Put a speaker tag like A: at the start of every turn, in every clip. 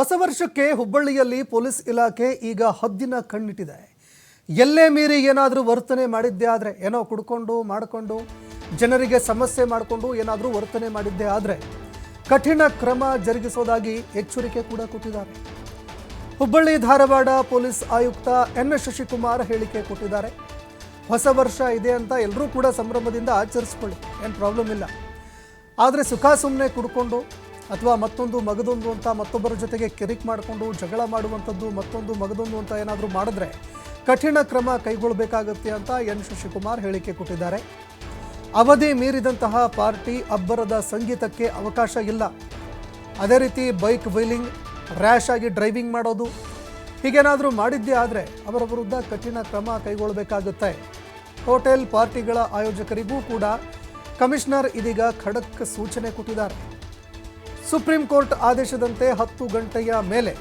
A: ಹೊಸ ವರ್ಷಕ್ಕೆ ಹುಬ್ಬಳ್ಳಿಯಲ್ಲಿ ಪೊಲೀಸ್ ಇಲಾಖೆ ಈಗ ಹದ್ದಿನ ಕಣ್ಣಿಟ್ಟಿದೆ. ಎಲ್ಲೇ ಮೀರಿ ಏನಾದರೂ ವರ್ತನೆ ಮಾಡಿದ್ದೇ ಆದರೆ, ಏನೋ ಕುಡ್ಕೊಂಡು ಮಾಡಿಕೊಂಡು ಜನರಿಗೆ ಸಮಸ್ಯೆ ಮಾಡಿಕೊಂಡು ಏನಾದರೂ ವರ್ತನೆ ಮಾಡಿದ್ದೇ ಆದರೆ ಕಠಿಣ ಕ್ರಮ ಜರುಗಿಸೋದಾಗಿ ಎಚ್ಚರಿಕೆ ಕೂಡ ಕೊಟ್ಟಿದ್ದಾರೆ. ಹುಬ್ಬಳ್ಳಿ ಧಾರವಾಡ ಪೊಲೀಸ್ ಆಯುಕ್ತ ಎನ್ ಶಶಿಕುಮಾರ್ ಹೇಳಿಕೆ ಕೊಟ್ಟಿದ್ದಾರೆ. ಹೊಸ ವರ್ಷ ಇದೆ ಅಂತ ಎಲ್ಲರೂ ಕೂಡ ಸಂಭ್ರಮದಿಂದ ಆಚರಿಸ್ಕೊಳ್ಳಿ, ಏನು ಪ್ರಾಬ್ಲಮ್ ಇಲ್ಲ. ಆದರೆ ಸುಖ ಸುಮ್ಮನೆ ಕುಡ್ಕೊಂಡು ಅಥವಾ ಮತ್ತೊಂದು ಮಗದೊಂದು ಅಂತ ಮತ್ತೊಬ್ಬರ ಜೊತೆಗೆ ಕಿರಿಕ್ ಮಾಡಿಕೊಂಡು ಜಗಳ ಮಾಡುವಂಥದ್ದು, ಮತ್ತೊಂದು ಮಗದೊಂದು ಅಂತ ಏನಾದರೂ ಮಾಡಿದ್ರೆ ಕಠಿಣ ಕ್ರಮ ಕೈಗೊಳ್ಳಬೇಕಾಗುತ್ತೆ ಅಂತ ಎನ್ ಶಶಿಕುಮಾರ್ ಹೇಳಿಕೆ ಕೊಟ್ಟಿದ್ದಾರೆ. ಅವಧಿ ಮೀರಿದಂತಹ ಪಾರ್ಟಿ ಅಬ್ಬರದ ಸಂಗೀತಕ್ಕೆ ಅವಕಾಶ ಇಲ್ಲ. ಅದೇ ರೀತಿ ಬೈಕ್ ವೀಲಿಂಗ್, ರ್ಯಾಶ್ ಆಗಿ ಡ್ರೈವಿಂಗ್ ಮಾಡೋದು ಹೀಗೇನಾದರೂ ಮಾಡಿದ್ದೇ ಆದರೆ ಅವರ ವಿರುದ್ಧ ಕಠಿಣ ಕ್ರಮ ಕೈಗೊಳ್ಳಬೇಕಾಗುತ್ತೆ. ಹೋಟೆಲ್ ಪಾರ್ಟಿಗಳ ಆಯೋಜಕರಿಗೂ ಕೂಡ ಕಮಿಷನರ್ ಇದೀಗ ಖಡಕ್ ಸೂಚನೆ ಕೊಟ್ಟಿದ್ದಾರೆ. ಸುಪ್ರೀಂ ಕೋರ್ಟ್ ಆದೇಶದಂತೆ 10 ಗಂಟೆಯ ಮೇಲೆ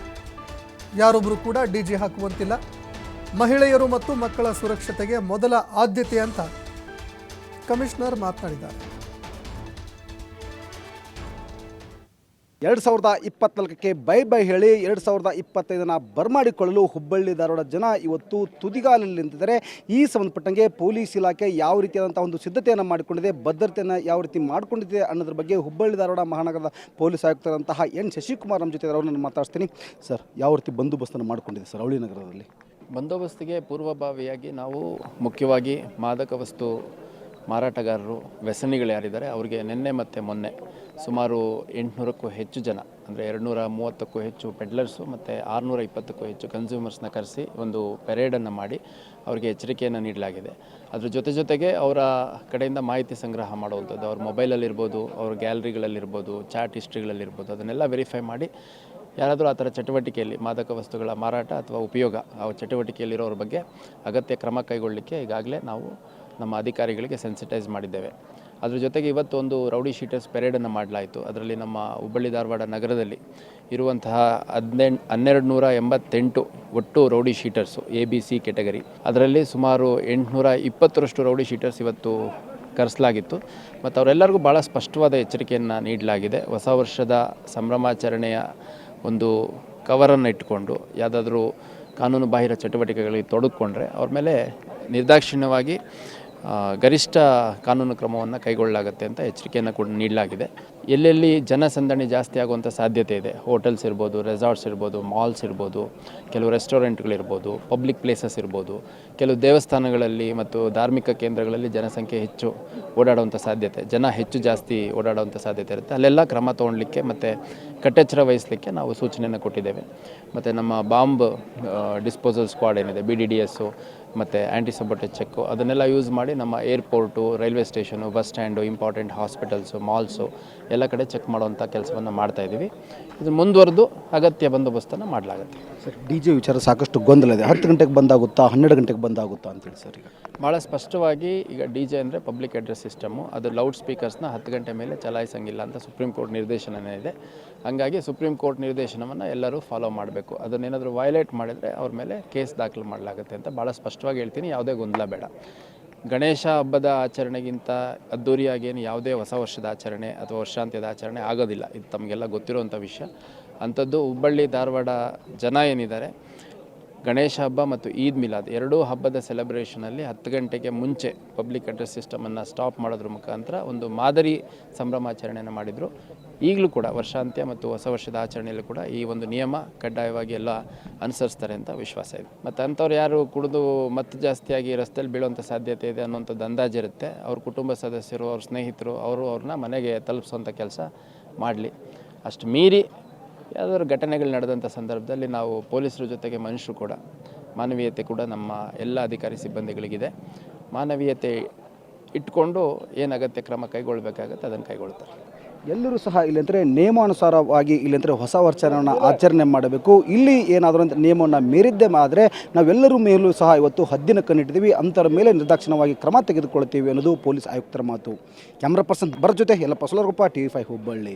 A: ಯಾರೊಬ್ಬರು ಕೂಡ ಡಿಜೆ ಹಾಕುವಂತಿಲ್ಲ. ಮಹಿಳೆಯರು ಮತ್ತು ಮಕ್ಕಳ ಸುರಕ್ಷತೆಗೆ ಮೊದಲ ಆದ್ಯತೆ ಅಂತ ಕಮಿಷನರ್ ಮಾತನಾಡಿದ್ದಾರೆ.
B: 2024ಕ್ಕೆ ಬೈ ಬೈ ಹೇಳಿ 2025ನ ಬರಮಾಡಿಕೊಳ್ಳಲು ಹುಬ್ಬಳ್ಳಿ ಧಾರವಾಡ ಜನ ಇವತ್ತು ತುದಿಗಾಲಲ್ಲಿ ನಿಂತಿದ್ದಾರೆ. ಈ ಸಂಬಂಧಪಟ್ಟಂಗೆ ಪೊಲೀಸ್ ಇಲಾಖೆ ಯಾವ ರೀತಿಯಾದಂಥ ಒಂದು ಸಿದ್ಧತೆಯನ್ನು ಮಾಡಿಕೊಂಡಿದೆ, ಭದ್ರತೆಯನ್ನು ಯಾವ ರೀತಿ ಮಾಡಿಕೊಂಡಿದೆ ಅನ್ನೋದ್ರ ಬಗ್ಗೆ ಹುಬ್ಬಳ್ಳಿ ಧಾರವಾಡ ಮಹಾನಗರದ ಪೊಲೀಸ್ ಆಯುಕ್ತರಂತಹ ಎನ್ ಶಶಿಕುಮಾರ್ ನಮ್ಮ ಜೊತೆ ಅವ್ರನ್ನ ಮಾತಾಡ್ತೀನಿ. ಸರ್, ಯಾವ ರೀತಿ ಬಂದೋಬಸ್ತನ್ನು ಮಾಡಿಕೊಂಡಿದೆ ಸರ್ ಅವಳಿ ನಗರದಲ್ಲಿ?
C: ಬಂದೋಬಸ್ತಿಗೆ ಪೂರ್ವಭಾವಿಯಾಗಿ ನಾವು ಮುಖ್ಯವಾಗಿ ಮಾದಕ ವಸ್ತು ಮಾರಾಟಗಾರರು, ವ್ಯಸನಿಗಳು ಯಾರಿದ್ದಾರೆ ಅವರಿಗೆ ನಿನ್ನೆ ಮತ್ತು ಮೊನ್ನೆ ಸುಮಾರು 800ಕ್ಕೂ ಹೆಚ್ಚು ಜನ, ಅಂದರೆ 230ಕ್ಕೂ ಹೆಚ್ಚು ಪೆಡ್ಲರ್ಸು ಮತ್ತು 620ಕ್ಕೂ ಹೆಚ್ಚು ಕನ್ಸ್ಯೂಮರ್ಸ್ನ ಕರೆಸಿ ಒಂದು ಪೆರೇಡನ್ನು ಮಾಡಿ ಅವರಿಗೆ ಎಚ್ಚರಿಕೆಯನ್ನು ನೀಡಲಾಗಿದೆ. ಅದ್ರ ಜೊತೆಗೆ ಅವರ ಕಡೆಯಿಂದ ಮಾಹಿತಿ ಸಂಗ್ರಹ ಮಾಡುವಂಥದ್ದು, ಅವ್ರ ಮೊಬೈಲಲ್ಲಿರ್ಬೋದು, ಅವ್ರ ಗ್ಯಾಲರಿಗಳಲ್ಲಿರ್ಬೋದು, ಚಾಟ್ ಹಿಸ್ಟ್ರಿಗಳಲ್ಲಿರ್ಬೋದು, ಅದನ್ನೆಲ್ಲ ವೆರಿಫೈ ಮಾಡಿ ಯಾರಾದರೂ ಆ ಥರ ಚಟುವಟಿಕೆಯಲ್ಲಿ ಮಾದಕ ವಸ್ತುಗಳ ಮಾರಾಟ ಅಥವಾ ಉಪಯೋಗ ಆ ಚಟುವಟಿಕೆಯಲ್ಲಿರೋರ ಬಗ್ಗೆ ಅಗತ್ಯ ಕ್ರಮ ಕೈಗೊಳ್ಳಲಿಕ್ಕೆ ಈಗಾಗಲೇ ನಾವು ನಮ್ಮ ಅಧಿಕಾರಿಗಳಿಗೆ ಸೆನ್ಸಿಟೈಸ್ ಮಾಡಿದ್ದೇವೆ. ಅದ್ರ ಜೊತೆಗೆ ಇವತ್ತು ಒಂದು ರೌಡಿ ಶೀಟರ್ಸ್ ಪೆರೇಡನ್ನು ಮಾಡಲಾಯಿತು. ಅದರಲ್ಲಿ ನಮ್ಮ ಹುಬ್ಬಳ್ಳಿ ಧಾರವಾಡ ನಗರದಲ್ಲಿ ಇರುವಂತಹ 1288 ಒಟ್ಟು ರೌಡಿ ಶೀಟರ್ಸು ABC ಕೆಟಗರಿ, ಅದರಲ್ಲಿ ಸುಮಾರು 820ರಷ್ಟು ರೌಡಿ ಶೀಟರ್ಸ್ ಇವತ್ತು ಕರೆಸಲಾಗಿತ್ತು. ಮತ್ತು ಅವರೆಲ್ಲರಿಗೂ ಭಾಳ ಸ್ಪಷ್ಟವಾದ ಎಚ್ಚರಿಕೆಯನ್ನು ನೀಡಲಾಗಿದೆ. ಹೊಸ ವರ್ಷದ ಸಂಭ್ರಮಾಚರಣೆಯ ಒಂದು ಕವರನ್ನು ಇಟ್ಟುಕೊಂಡು ಯಾವುದಾದ್ರೂ ಕಾನೂನು ಬಾಹಿರ ಚಟುವಟಿಕೆಗಳಿಗೆ ತೊಡಗಿಕೊಂಡ್ರೆ ಅವ್ರ ಮೇಲೆ ನಿರ್ದಾಕ್ಷಿಣ್ಯವಾಗಿ ಗರಿಷ್ಠ ಕಾನೂನು ಕ್ರಮವನ್ನು ಕೈಗೊಳ್ಳಲಾಗುತ್ತೆ ಅಂತ ಎಚ್ಚರಿಕೆಯನ್ನು ಕೂಡ ನೀಡಲಾಗಿದೆ. ಎಲ್ಲೆಲ್ಲಿ ಜನಸಂದಣಿ ಜಾಸ್ತಿ ಆಗುವಂಥ ಸಾಧ್ಯತೆ ಇದೆ, ಹೋಟೆಲ್ಸ್ ಇರ್ಬೋದು, ರೆಸಾರ್ಟ್ಸ್ ಇರ್ಬೋದು, ಮಾಲ್ಸ್ ಇರ್ಬೋದು, ಕೆಲವು ರೆಸ್ಟೋರೆಂಟ್ಗಳಿರ್ಬೋದು, ಪಬ್ಲಿಕ್ ಪ್ಲೇಸಸ್ ಇರ್ಬೋದು, ಕೆಲವು ದೇವಸ್ಥಾನಗಳಲ್ಲಿ ಮತ್ತು ಧಾರ್ಮಿಕ ಕೇಂದ್ರಗಳಲ್ಲಿ ಜನಸಂಖ್ಯೆ ಹೆಚ್ಚು ಓಡಾಡುವಂಥ ಸಾಧ್ಯತೆ, ಜನ ಜಾಸ್ತಿ ಓಡಾಡುವಂಥ ಸಾಧ್ಯತೆ ಇರುತ್ತೆ. ಅಲ್ಲೆಲ್ಲ ಕ್ರಮ ತೊಗೊಳ್ಲಿಕ್ಕೆ ಮತ್ತು ಕಟ್ಟೆಚ್ಚರ ವಹಿಸಲಿಕ್ಕೆ ನಾವು ಸೂಚನೆಯನ್ನು ಕೊಟ್ಟಿದ್ದೇವೆ. ಮತ್ತು ನಮ್ಮ ಬಾಂಬ್ ಡಿಸ್ಪೋಸಲ್ ಸ್ಕ್ವಾಡ್ ಏನಿದೆ, BDDS ಮತ್ತು ಆ್ಯಂಟಿ ಸಬೋಟೇಜ್ ಚೆಕ್ಕು, ಅದನ್ನೆಲ್ಲ ಯೂಸ್ ಮಾಡಿ ನಮ್ಮ airport, railway station, bus stand, important hospitals, malls ಎಲ್ಲ ಕಡೆ ಚೆಕ್ ಮಾಡುವಂಥ ಕೆಲಸವನ್ನು ಮಾಡ್ತಾಯಿದ್ದೀವಿ. ಇದು ಮುಂದುವರೆದು ಅಗತ್ಯ ಬಂದೋಬಸ್ತನ್ನು ಮಾಡಲಾಗುತ್ತೆ.
B: ಸರ್, DJ ವಿಚಾರ ಸಾಕಷ್ಟು ಗೊಂದಲ ಇದೆ. 10 ಗಂಟೆಗೆ ಬಂದಾಗುತ್ತಾ, 12 ಗಂಟೆಗೆ ಬಂದಾಗುತ್ತಾ ಅಂತೇಳಿ ಸರ್? ಈಗ
C: ಭಾಳ ಸ್ಪಷ್ಟವಾಗಿ ಈಗ DJ ಅಂದರೆ ಪಬ್ಲಿಕ್ ಅಡ್ರೆಸ್ ಸಿಸ್ಟಮು, ಅದು ಲೌಡ್ ಸ್ಪೀಕರ್ಸ್ನ 10 ಗಂಟೆ ಮೇಲೆ ಚಲಾಯಿಸಂಗಿಲ್ಲ ಅಂತ ಸುಪ್ರೀಂ ಕೋರ್ಟ್ ನಿರ್ದೇಶನನೇ ಇದೆ. ಹಾಗಾಗಿ ಸುಪ್ರೀಂ ಕೋರ್ಟ್ ನಿರ್ದೇಶನವನ್ನು ಎಲ್ಲರೂ ಫಾಲೋ ಮಾಡಬೇಕು. ಅದನ್ನೇನಾದರೂ ವೈಲೇಟ್ ಮಾಡಿದರೆ ಅವ್ರ ಮೇಲೆ ಕೇಸ್ ದಾಖಲು ಮಾಡಲಾಗುತ್ತೆ ಅಂತ ಭಾಳ ಸ್ಪಷ್ಟವಾಗಿ ಹೇಳ್ತೀನಿ. ಯಾವುದೇ ಗೊಂದಲ ಬೇಡ. ಗಣೇಶ ಹಬ್ಬದ ಆಚರಣೆಗಿಂತ ಅದ್ದೂರಿಯಾಗೇನು ಯಾವುದೇ ಹೊಸ ವರ್ಷದ ಆಚರಣೆ ಅಥವಾ ವರ್ಷಾಂತ್ಯದ ಆಚರಣೆ ಆಗೋದಿಲ್ಲ. ಇದು ತಮಗೆಲ್ಲ ಗೊತ್ತಿರುವಂಥ ವಿಷಯ. ಅಂಥದ್ದು ಹುಬ್ಬಳ್ಳಿ ಧಾರವಾಡ ಜನ ಏನಿದ್ದಾರೆ, ಗಣೇಶ ಹಬ್ಬ ಮತ್ತು ಈದ್ ಮಿಲಾದ್ ಎರಡೂ ಹಬ್ಬದ ಸೆಲೆಬ್ರೇಷನಲ್ಲಿ 10 ಗಂಟೆಗೆ ಮುಂಚೆ ಪಬ್ಲಿಕ್ ಅಡ್ರೆಸ್ ಸಿಸ್ಟಮನ್ನು ಸ್ಟಾಪ್ ಮಾಡೋದ್ರ ಮುಖಾಂತರ ಒಂದು ಮಾದರಿ ಸಂಭ್ರಮಾಚರಣೆಯನ್ನು ಮಾಡಿದರು. ಈಗಲೂ ಕೂಡ ವರ್ಷಾಂತ್ಯ ಮತ್ತು ಹೊಸ ವರ್ಷದ ಆಚರಣೆಯಲ್ಲೂ ಕೂಡ ಈ ಒಂದು ನಿಯಮ ಕಡ್ಡಾಯವಾಗಿ ಎಲ್ಲ ಅನುಸರಿಸ್ತಾರೆ ಅಂತ ವಿಶ್ವಾಸ ಇದೆ. ಮತ್ತು ಅಂಥವ್ರು ಯಾರು ಕುಡಿದು ಮತ್ತು ಜಾಸ್ತಿಯಾಗಿ ರಸ್ತೆಯಲ್ಲಿ ಬೀಳುವಂಥ ಸಾಧ್ಯತೆ ಇದೆ ಅನ್ನೋಂಥದ್ದು ಅಂದಾಜಿರುತ್ತೆ. ಅವ್ರ ಕುಟುಂಬ ಸದಸ್ಯರು, ಅವ್ರ ಸ್ನೇಹಿತರು ಅವ್ರನ್ನ ಮನೆಗೆ ತಲುಪಿಸುವಂಥ ಕೆಲಸ ಮಾಡಲಿ. ಅಷ್ಟು ಮೀರಿ ಯಾವುದಾದ್ರು ಘಟನೆಗಳು ನಡೆದಂಥ ಸಂದರ್ಭದಲ್ಲಿ ನಾವು ಪೊಲೀಸರ ಜೊತೆಗೆ ಮನುಷ್ಯರು ಕೂಡ, ಮಾನವೀಯತೆ ಕೂಡ ನಮ್ಮ ಎಲ್ಲ ಅಧಿಕಾರಿ ಸಿಬ್ಬಂದಿಗಳಿಗಿದೆ. ಮಾನವೀಯತೆ ಇಟ್ಕೊಂಡು ಏನು ಅಗತ್ಯ ಕ್ರಮ ಕೈಗೊಳ್ಳಬೇಕಾಗತ್ತೆ ಅದನ್ನು ಕೈಗೊಳ್ತಾರೆ.
B: ಎಲ್ಲರೂ ಸಹ ಇಲ್ಲಂದರೆ ನಿಯಮಾನುಸಾರವಾಗಿ ಇಲ್ಲಂದರೆ ಹೊಸ ವರ್ಷವನ್ನು ಆಚರಣೆ ಮಾಡಬೇಕು. ಇಲ್ಲಿ ಏನಾದರೂ ಅಂತ ನಿಯಮವನ್ನು ಮೀರಿದ್ದೇ ಆದರೆ ನಾವೆಲ್ಲರೂ ಮೇಲೂ ಸಹ ಇವತ್ತು ಹದ್ದಿನ ಕಣ್ಣಿಟ್ಟಿದ್ದೀವಿ, ಅಂಥವ್ರ ಮೇಲೆ ನಿರ್ದಾಕ್ಷಿಣ್ಯವಾಗಿ ಕ್ರಮ ತೆಗೆದುಕೊಳ್ತೀವಿ ಅನ್ನೋದು ಪೊಲೀಸ್ ಆಯುಕ್ತರ ಮಾತು. ಕ್ಯಾಮ್ರಾ ಪರ್ಸನ್ ಭರತ್ ಜೊತೆ ಯಲ್ಲಪ್ಪ ಸೋಲರಕೊಪ್ಪ, TV5 ಹುಬ್ಬಳ್ಳಿ.